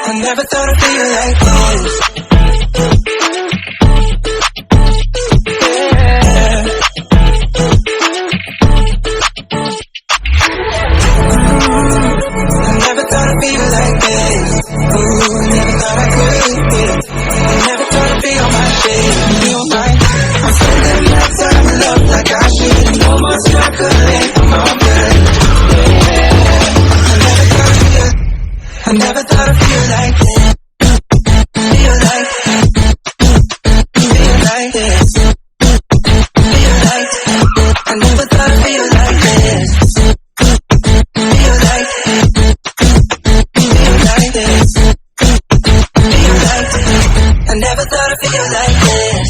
I never thought I'd feel like this. I never thought I'd feel like this. Ooh, never thought I could. I never thought I'd be on my shit. Feel like I'm spending my time in love like I should. No more struggling, I'm all good. I never thought I'd feel like this. Feel like this. Feel like I never thought I'd feel like this. Feel like this. Feel like I never thought I'd feel like this.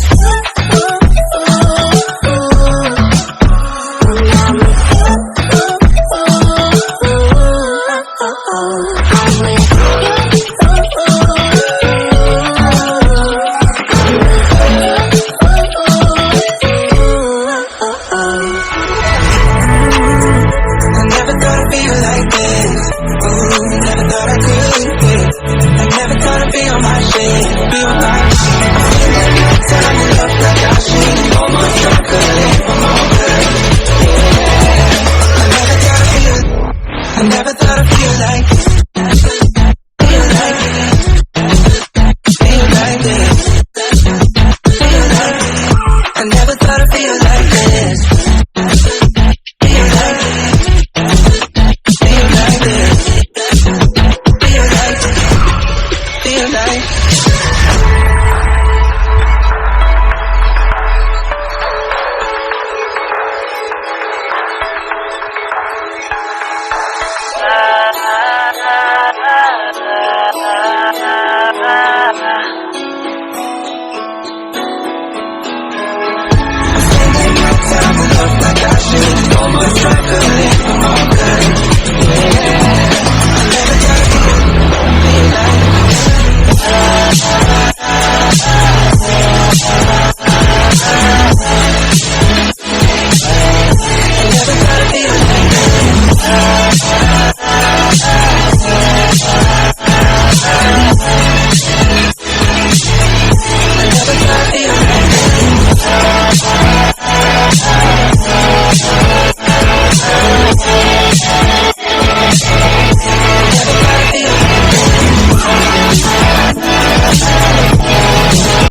No more struggling, I'm all good.